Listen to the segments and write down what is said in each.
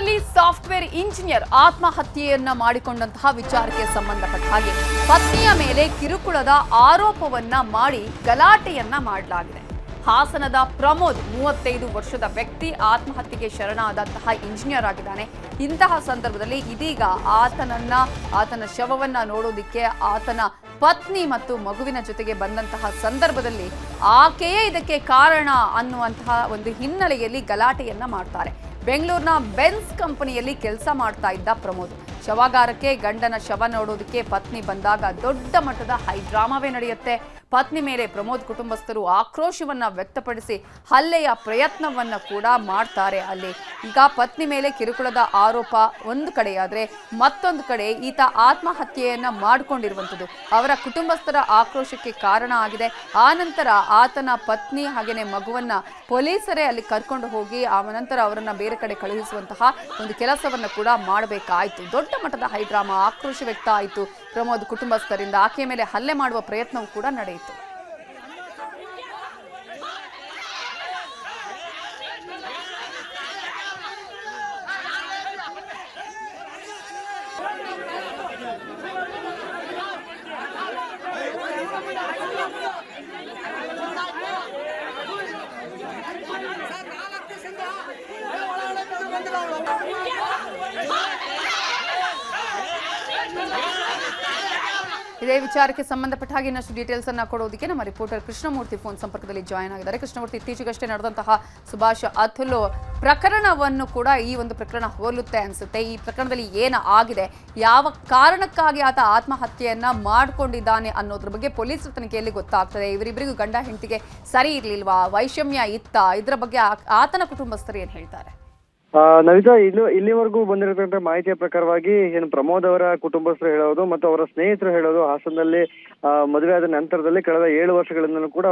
ಬೆಂಗಳೂರಿನಲ್ಲಿ software engineer ಆತ್ಮಹತ್ಯೆಯನ್ನ ಮಾಡಿಕೊಂಡಂತಹ ವಿಚಾರಕ್ಕೆ ಸಂಬಂಧಪಟ್ಟ ಹಾಗೆ ಪತ್ನಿಯ ಮೇಲೆ ಕಿರುಕುಳದ ಆರೋಪವನ್ನ ಮಾಡಿ ಗಲಾಟೆಯನ್ನ ಮಾಡಲಾಗಿದೆ. ಹಾಸನದ ಪ್ರಮೋದ್ 35 ವರ್ಷದ ವ್ಯಕ್ತಿ ಆತ್ಮಹತ್ಯೆಗೆ ಶರಣಾದಂತಹ ಇಂಜಿನಿಯರ್ ಆಗಿದ್ದಾನೆ. ಇಂತಹ ಸಂದರ್ಭದಲ್ಲಿ ಇದೀಗ ಆತನ ಶವವನ್ನ ನೋಡೋದಿಕ್ಕೆ ಆತನ ಪತ್ನಿ ಮತ್ತು ಮಗುವಿನ ಜೊತೆಗೆ ಬಂದಂತಹ ಸಂದರ್ಭದಲ್ಲಿ ಆಕೆಯೇ ಇದಕ್ಕೆ ಕಾರಣ ಅನ್ನುವಂತಹ ಒಂದು ಹಿನ್ನೆಲೆಯಲ್ಲಿ ಗಲಾಟೆಯನ್ನ ಮಾಡ್ತಾರೆ. ಬೆಂಗಳೂರಿನ ಬೆನ್ಸ್ ಕಂಪನಿಯಲ್ಲಿ ಕೆಲಸ ಮಾಡ್ತಾ ಇದ್ದ ಪ್ರಮೋದ್ ಶವಾಗಾರಕ್ಕೆ ಗಂಡನ ಶವ ನೋಡೋದಕ್ಕೆ ಪತ್ನಿ ಬಂದಾಗ ದೊಡ್ಡ ಮಟ್ಟದ ಹೈಡ್ರಾಮಾವೇ ನಡೆಯುತ್ತೆ. ಪತ್ನಿ ಮೇಲೆ ಪ್ರಮೋದ್ ಕುಟುಂಬಸ್ಥರು ಆಕ್ರೋಶವನ್ನ ವ್ಯಕ್ತಪಡಿಸಿ ಹಲ್ಲೆಯ ಪ್ರಯತ್ನವನ್ನ ಕೂಡ ಮಾಡ್ತಾರೆ. ಅಲ್ಲಿ ಈಗ ಪತ್ನಿ ಮೇಲೆ ಕಿರುಕುಳದ ಆರೋಪ ಒಂದು ಕಡೆಯಾದ್ರೆ ಮತ್ತೊಂದು ಕಡೆ ಈತ ಆತ್ಮಹತ್ಯೆಯನ್ನ ಮಾಡಿಕೊಂಡಿರುವಂಥದ್ದು ಅವರ ಕುಟುಂಬಸ್ಥರ ಆಕ್ರೋಶಕ್ಕೆ ಕಾರಣ ಆಗಿದೆ. ಆ ನಂತರ ಆತನ ಪತ್ನಿ ಹಾಗೇನೆ ಮಗುವನ್ನ ಪೊಲೀಸರೇ ಅಲ್ಲಿ ಕರ್ಕೊಂಡು ಹೋಗಿ ಆ ನಂತರ ಅವರನ್ನ ಬೇರೆ ಕಡೆ ಕಳುಹಿಸುವಂತಹ ಒಂದು ಕೆಲಸವನ್ನ ಕೂಡ ಮಾಡಬೇಕಾಯಿತು. ದೊಡ್ಡ ಮಟ್ಟದ ಹೈಡ್ರಾಮಾ ಆಕ್ರೋಶ ವ್ಯಕ್ತ ಆಯಿತು ಪ್ರಮೋದ್ ಕುಟುಂಬಸ್ಥರಿಂದ. ಆಕೆಯ ಮೇಲೆ ಹಲ್ಲೆ ಮಾಡುವ ಪ್ರಯತ್ನವೂ ಕೂಡ ನಡೆಯಿತು. ಇದೇ ವಿಚಾರಕ್ಕೆ ಸಂಬಂಧಪಟ್ಟ ಹಾಗೆ ಇನ್ನಷ್ಟು ಡೀಟೇಲ್ಸ್ ಅನ್ನ ಕೊಡೋದಕ್ಕೆ ನಮ್ಮ ರಿಪೋರ್ಟರ್ ಕೃಷ್ಣಮೂರ್ತಿ ಫೋನ್ ಸಂಪರ್ಕದಲ್ಲಿ ಜಾಯ್ನ್ ಆಗಿದ್ದಾರೆ. ಕೃಷ್ಣಮೂರ್ತಿ, ಇತ್ತೀಚೆಗಷ್ಟೇ ನಡೆದಂತಹ ಸುಭಾಷ್ ಅಥುಲು ಪ್ರಕರಣವನ್ನು ಕೂಡ ಈ ಒಂದು ಪ್ರಕರಣ ಹೋಲುತ್ತೆ ಅನ್ಸುತ್ತೆ. ಈ ಪ್ರಕರಣದಲ್ಲಿ ಏನು ಆಗಿದೆ, ಯಾವ ಕಾರಣಕ್ಕಾಗಿ ಆತ ಆತ್ಮಹತ್ಯೆಯನ್ನ ಮಾಡ್ಕೊಂಡಿದ್ದಾನೆ ಅನ್ನೋದ್ರ ಬಗ್ಗೆ ಪೊಲೀಸರ ತನಿಖೆಯಲ್ಲಿ ಗೊತ್ತಾಗ್ತದೆ. ಇವರಿಬ್ಬರಿಗೂ ಗಂಡ ಹೆಂಡತಿಗೆ ಸರಿ ಇರ್ಲಿಲ್ವಾ, ವೈಷಮ್ಯ ಇತ್ತ, ಇದರ ಬಗ್ಗೆ ಆತನ ಕುಟುಂಬಸ್ಥರು ಏನ್ ಹೇಳ್ತಾರೆ? ನವಿತಾ, ಇಲ್ಲಿವರೆಗೂ ಬಂದಿರತಕ್ಕಂಥ ಮಾಹಿತಿಯ ಪ್ರಕಾರವಾಗಿ ಏನು ಪ್ರಮೋದ್ ಅವರ ಕುಟುಂಬಸ್ಥರು ಹೇಳೋದು ಮತ್ತು ಅವರ ಸ್ನೇಹಿತರು ಹೇಳೋದು, ಹಾಸನದಲ್ಲಿ ಮದುವೆ ಆದ ನಂತರದಲ್ಲಿ ಕಳೆದ 7 ವರ್ಷಗಳಿಂದಲೂ ಕೂಡ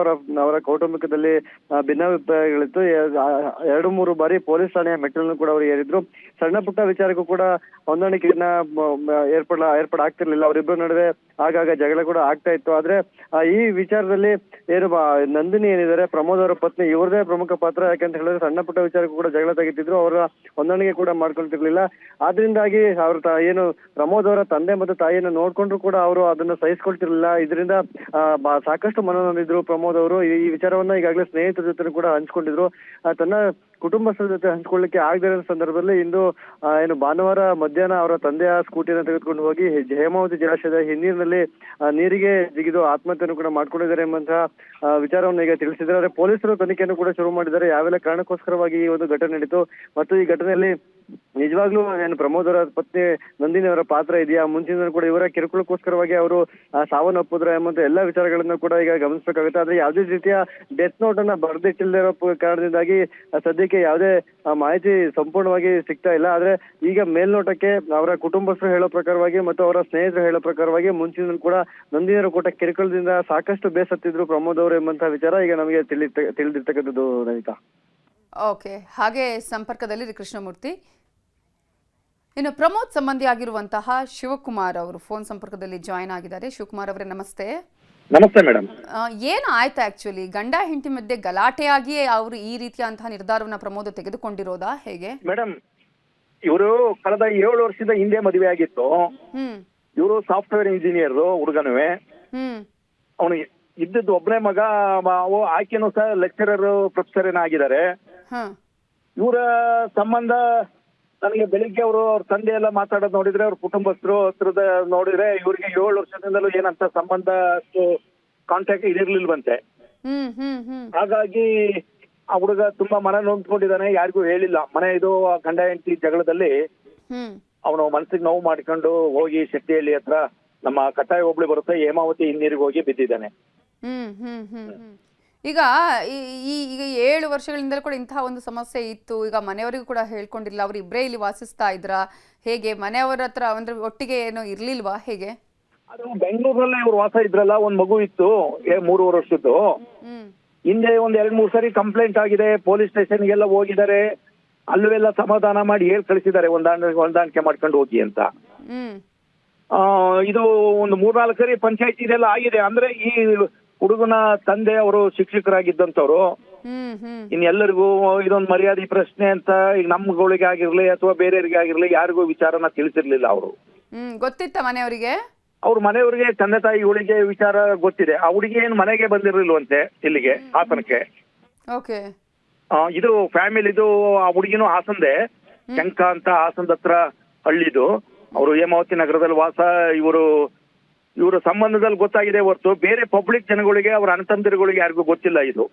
ಅವರ ಕೌಟುಂಬಿಕದಲ್ಲಿ ಭಿನ್ನಾಭಿಪ್ರಾಯಗಳಿತ್ತು. 2-3 ಬಾರಿ ಪೊಲೀಸ್ ಠಾಣೆಯ ಮೆಟ್ಟಲನ್ನು ಕೂಡ ಅವರು ಏರಿದ್ರು. ಸಣ್ಣ ಪುಟ್ಟ ವಿಚಾರಕ್ಕೂ ಕೂಡ ಹೊಂದಾಣಿಕೆಯನ್ನ ಏರ್ಪಡಾಗ್ತಿರ್ಲಿಲ್ಲ. ಅವರಿಬ್ಬರ ನಡುವೆ ಆಗಾಗ ಜಗಳ ಕೂಡ ಆಗ್ತಾ ಇತ್ತು. ಆದ್ರೆ ಈ ವಿಚಾರದಲ್ಲಿ ಏನು ನಂದಿನಿ ಏನಿದ್ದಾರೆ ಪ್ರಮೋದ್ ಅವರ ಪತ್ನಿ, ಇವ್ರದೇ ಪ್ರಮುಖ ಪಾತ್ರ. ಯಾಕಂತ ಹೇಳಿದ್ರೆ ಸಣ್ಣ ಪುಟ್ಟ ವಿಚಾರಕ್ಕೂ ಕೂಡ ಜಗಳ ತೆಗಿತಿದ್ರು, ಅವರ ಹೊಂದಾಣಿಕೆ ಕೂಡ ಮಾಡ್ಕೊಳ್ತಿರ್ಲಿಲ್ಲ. ಆದ್ರಿಂದಾಗಿ ಅವ್ರ ಏನು ಪ್ರಮೋದ್ ಅವರ ತಂದೆ ಮತ್ತು ತಾಯಿಯನ್ನು ನೋಡ್ಕೊಂಡ್ರು ಕೂಡ ಅವರು ಅದನ್ನ ಸಹಿಸ್ಕೊಳ್ತಿರ್ಲಿಲ್ಲ. ಇದರಿಂದ ಸಾಕಷ್ಟು ಮನನೊಂದಿದ್ರು ಪ್ರಮೋದ್ ಅವರು. ಈ ವಿಚಾರವನ್ನ ಈಗಾಗಲೇ ಸ್ನೇಹಿತರ ಜೊತೆ ಕೂಡ ಹಂಚ್ಕೊಂಡಿದ್ರು. ತನ್ನ ಕುಟುಂಬಸ್ಥರ ಜೊತೆ ಹಂಚ್ಕೊಳ್ಳಿಕ್ಕೆ ಆಗದೇ ಇರೋ ಸಂದರ್ಭದಲ್ಲಿ ಇಂದು ಏನು ಭಾನುವಾರ ಮಧ್ಯಾಹ್ನ ಅವರ ತಂದೆಯ ಸ್ಕೂಟಿಯನ್ನು ತೆಗೆದುಕೊಂಡು ಹೋಗಿ ಹೇಮಾವತಿ ಜಲಾಶಯದ ಹಿನ್ನೀರಿನಲ್ಲಿ ನೀರಿಗೆ ಜಿಗಿದು ಆತ್ಮಹತ್ಯೆಯನ್ನು ಕೂಡ ಮಾಡ್ಕೊಂಡಿದ್ದಾರೆ ಎಂಬಂತಹ ವಿಚಾರವನ್ನು ಈಗ ತಿಳಿಸಿದ್ದಾರೆ. ಆದರೆ ಪೊಲೀಸರು ತನಿಖೆಯನ್ನು ಕೂಡ ಶುರು ಮಾಡಿದ್ದಾರೆ. ಯಾವೆಲ್ಲ ಕಾರಣಕ್ಕೋಸ್ಕರವಾಗಿ ಈ ಒಂದು ಘಟನೆ ನಡೀತು ಮತ್ತು ಈ ಘಟನೆಯಲ್ಲಿ ನಿಜವಾಗ್ಲೂ ಏನು ಪ್ರಮೋದ್ ಅವರ ಪತ್ನಿ ನಂದಿನಿ ಅವರ ಪಾತ್ರ ಇದೆಯಾ, ಮುಂಚಿನ ಕೂಡ ಇವರ ಕಿರುಕುಳಕ್ಕೋಸ್ಕರವಾಗಿ ಅವರು ಸಾವನ್ನಪ್ಪಿದ್ರ ಎಂಬಂತ ಎಲ್ಲಾ ವಿಚಾರಗಳನ್ನ ಕೂಡ ಈಗ ಗಮನಿಸಬೇಕಾಗುತ್ತೆ. ಆದ್ರೆ ಯಾವುದೇ ರೀತಿಯ ಡೆತ್ ನೋಟ್ ಅನ್ನ ಬರೆದಿಟ್ಟಿಲ್ಲದೆ ಇರೋ ಕಾರಣದಿಂದಾಗಿ ಸದ್ಯಕ್ಕೆ ಯಾವುದೇ ಮಾಹಿತಿ ಸಂಪೂರ್ಣವಾಗಿ ಸಿಗ್ತಾ ಇಲ್ಲ. ಆದ್ರೆ ಈಗ ಮೇಲ್ನೋಟಕ್ಕೆ ಅವರ ಕುಟುಂಬಸ್ಥರು ಹೇಳೋ ಪ್ರಕಾರವಾಗಿ ಮತ್ತು ಅವರ ಸ್ನೇಹಿತರು ಹೇಳೋ ಪ್ರಕಾರವಾಗಿ ಮುಂಚಿನ ಕೂಡ ನಂದಿನಿಯರ ಕೂಟ ಕಿರುಕುಳದಿಂದ ಸಾಕಷ್ಟು ಬೇಸತ್ತಿದ್ರು ಪ್ರಮೋದ್ ಅವರು ಎಂಬಂತಹ ವಿಚಾರ ಈಗ ನಮಗೆ ತಿಳಿದಿರ್ತಕ್ಕಂಥದ್ದು. ನವಿತಾ, ಓಕೆ, ಹಾಗೆ ಸಂಪರ್ಕದಲ್ಲಿ ಕೃಷ್ಣಮೂರ್ತಿ. ಇನ್ನು ಪ್ರಮೋದ್ ಸಂಬಂಧಿ ಆಗಿರುವಂತಹ ಶಿವಕುಮಾರ್ ಅವರು ಫೋನ್ ಸಂಪರ್ಕದಲ್ಲಿ ಜಾಯಿನ್ ಆಗಿದ್ದಾರೆ. ಶಿವಕುಮಾರ್ ಅವರೇ, ನಮಸ್ತೆ. ನಮಸ್ತೆ ಮೇಡಮ್. ಏನು ಆಯ್ತು ಆಕ್ಚುಲಿ ಗಂಡ ಹೆಂಡತಿ ಮಧ್ಯೆ ಗಲಾಟೆಯಾಗಿ ಅವರು ಈ ರೀತಿಯಂತಹ ನಿರ್ಧಾರವನ್ನ ಪ್ರಮೋದ್ ತೆಗೆದುಕೊಂಡಿರೋದಾ, ಹೇಗೆ? ಮೇಡಮ್, ಇವರು ಕಳೆದ 7 ವರ್ಷದ ಹಿಂದೆ ಮದುವೆ ಆಗಿತ್ತು. ಇವರು ಸಾಫ್ಟ್ವೇರ್ ಇಂಜಿನಿಯರ್ ಹುಡುಗನುವೆ. ಅವನು ಇದ್ದದ್ದು ಒಬ್ಬನೇ ಮಗ. ಆಕೆನೂ ಸಹ ಲೆಕ್ಚರರ್, ಪ್ರೊಫೆಸರ್ ಏನಾಗಿದ್ದಾರೆ. ಇವರ ಸಂಬಂಧ ನನಗೆ ಬೆಳಿಗ್ಗೆ ಅವ್ರ ತಂದೆ ಎಲ್ಲ ಮಾತಾಡೋದು ನೋಡಿದ್ರೆ, ಅವ್ರ ಕುಟುಂಬಸ್ಥರು ಹತ್ರದ ನೋಡಿದ್ರೆ ಇವ್ರಿಗೆ 7 ವರ್ಷದಿಂದಲೂ ಏನಂತ ಸಂಬಂಧ ಕಾಂಟ್ಯಾಕ್ಟ್ ಇದಿರ್ಲಿಲ್ವಂತೆ. ಹಾಗಾಗಿ ಆ ಹುಡುಗ ತುಂಬಾ ಮನ ನೊಂದ್ಕೊಂಡಿದ್ದಾನೆ. ಯಾರಿಗೂ ಹೇಳಿಲ್ಲ. ಮನೆ ಇದು ಗಂಡ ಹೆಂಡತಿ ಜಗಳದಲ್ಲಿ ಅವನು ಮನಸ್ಸಿಗೆ ನೋವು ಮಾಡ್ಕೊಂಡು ಹೋಗಿ ಶೆಟ್ಟಿಹಳ್ಳಿ ಹತ್ರ ನಮ್ಮ ಕಟ್ಟಾಯ ಹೋಬಳಿ ಬರುತ್ತೆ, ಹೇಮಾವತಿ ಹಿನ್ನೀರಿಗೆ ಹೋಗಿ ಬಿದ್ದಿದ್ದಾನೆ. ಈಗ ಈಗ 7 ವರ್ಷಗಳಿಂದಲೂ ಕೂಡ ಇಂತಹ ಒಂದು ಸಮಸ್ಯೆ ಇತ್ತು. ಈಗ ಮನೆಯವರಿಗೂ ಕೂಡ ಹೇಳ್ಕೊಂಡಿಲ್ಲ. ಅವ್ರು ಇಬ್ಬರೇ ಇಲ್ಲಿ ವಾಸಿಸ್ತಾ ಇದ್ರ, ಹೇಗೆ? ಮನೆಯವರ ಹತ್ರ ಅಂದ್ರೆ ಒಟ್ಟಿಗೆ ಏನೋ ಇರ್ಲಿಲ್ವಾ, ಹೇಗೆ? ಅದು ಬೆಂಗಳೂರಲ್ಲೇ ಇವ್ರು ವಾಸ ಇದ್ರಲ್ಲ. ಒಂದ್ ಮಗು ಇತ್ತು 3 ವರ್ಷದ್ದು. ಹಿಂದೆ 1-2-3 ಸರಿ ಕಂಪ್ಲೇಂಟ್ ಆಗಿದೆ. ಪೊಲೀಸ್ ಸ್ಟೇಷನ್ಗೆಲ್ಲ ಹೋಗಿದ್ದಾರೆ. ಅಲ್ಲೆಲ್ಲ ಸಮಾಧಾನ ಮಾಡಿ ಹೇಳಿ ಕಳಿಸಿದ್ದಾರೆ, ಹೊಂದಾಣಿಕೆ ಮಾಡ್ಕೊಂಡು ಹೋಗಿ ಅಂತ. ಇದು ಒಂದು 3-4 ಸರಿ ಪಂಚಾಯತಿದೆಲ್ಲ ಆಗಿದೆ. ಅಂದ್ರೆ ಈ ಹುಡುಗನ ತಂದೆ ಅವರು ಶಿಕ್ಷಕರಾಗಿದ್ದಂಥವ್ರು. ಇನ್ ಎಲ್ಲರಿಗೂ ಇದೊಂದು ಮರ್ಯಾದೆ ಪ್ರಶ್ನೆ ಅಂತ ಈಗ ನಮ್ಗಳಿಗೆ ಆಗಿರ್ಲಿ ಅಥವಾ ಬೇರೆಯವ್ರಿಗೆ ಆಗಿರ್ಲಿ ಯಾರಿಗೂ ವಿಚಾರನ ತಿಳಿಸಿರ್ಲಿಲ್ಲ ಅವರು. ಗೊತ್ತಿತ್ತ ಮನೆಯವರಿಗೆ? ಅವ್ರ ಮನೆಯವ್ರಿಗೆ ತಂದೆ ತಾಯಿಗಳಿಗೆ ವಿಚಾರ ಗೊತ್ತಿದೆ. ಆ ಹುಡುಗಿ ಏನು ಮನೆಗೆ ಬಂದಿರ್ಲಿಲ್ವಂತೆ ಇಲ್ಲಿಗೆ ಹಾಸನಕ್ಕೆ. ಓಕೆ. ಇದು ಫ್ಯಾಮಿಲಿದು. ಆ ಹುಡುಗಿನೂ ಹಾಸನದೆ, ಶಂಕ ಅಂತ ಹಾಸನದ ಹತ್ರ ಹಳ್ಳಿದು. ಅವರು ಹೇಮಾವತಿ ನಗರದಲ್ಲಿ ವಾಸ. ಇವರು ಸಂಬಂಧದಲ್ಲಿ ಗೊತ್ತಾಗಿದೆ ಹೊರತು ಬೇರೆ ಪಬ್ಲಿಕ್ ಜನಗಳಿಗೆ ಅವ್ರ ಅಣ್ಣತಂದಿರುಗಳಿಗೆ ಯಾರಿಗೂ ಗೊತ್ತಿಲ್ಲ ಇದು.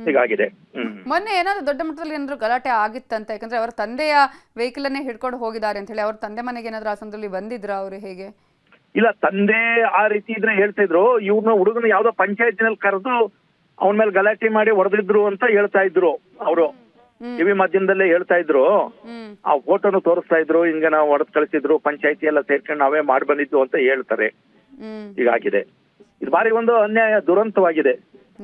ಹೀಗಾಗಿದೆ. ಮೊನ್ನೆ ಏನಾದ್ರು ದೊಡ್ಡ ಮಟ್ಟದಲ್ಲಿ ಏನಾದ್ರು ಗಲಾಟೆ ಆಗಿತ್ತಂತ? ಯಾಕಂದ್ರೆ ಅವರ ತಂದೆಯ ವೆಹಿಕಲ್ ಅನ್ನೇ ಹಿಡ್ಕೊಂಡು ಹೋಗಿದ್ದಾರೆ ಅಂತ ಹೇಳಿ ಅವ್ರ ತಂದೆ ಮನೆಗೆ ಏನಾದ್ರು ಆ ಸಂದರ್ಭದಲ್ಲಿ ಬಂದಿದ್ರ ಅವ್ರು? ಹೇಗೆ? ಇಲ್ಲ, ತಂದೆ ಆ ರೀತಿ ಇದ್ರೆ ಹೇಳ್ತಾ ಇದ್ರು. ಇವ್ರನ್ನ ಹುಡುಗನ ಯಾವ್ದೋ ಪಂಚಾಯತಿನಲ್ಲಿ ಕರೆದು ಅವನ ಮೇಲೆ ಗಲಾಟೆ ಮಾಡಿ ಹೊಡೆದಿದ್ರು ಅಂತ ಹೇಳ್ತಾ ಇದ್ರು ಅವರು. ಟಿವಿ ಮಾಧ್ಯಮದಲ್ಲೇ ಹೇಳ್ತಾ ಇದ್ರು. ಆ ಫೋಟೋನು ತೋರಿಸ್ತಾ ಇದ್ರು. ಹಿಂಗ ನಾವು ಹೊಡೆದ್ ಕಳಿಸಿದ್ರು, ಪಂಚಾಯತಿ ಎಲ್ಲ ಸೇರ್ಕೊಂಡು ನಾವೇ ಮಾಡಿ ಬಂದಿದ್ದು ಅಂತ ಹೇಳ್ತಾರೆ. ಹೀಗಾಗಿದೆ. ಇದು ಬಾರಿ ಒಂದು ಅನ್ಯಾಯ, ದುರಂತವಾಗಿದೆ.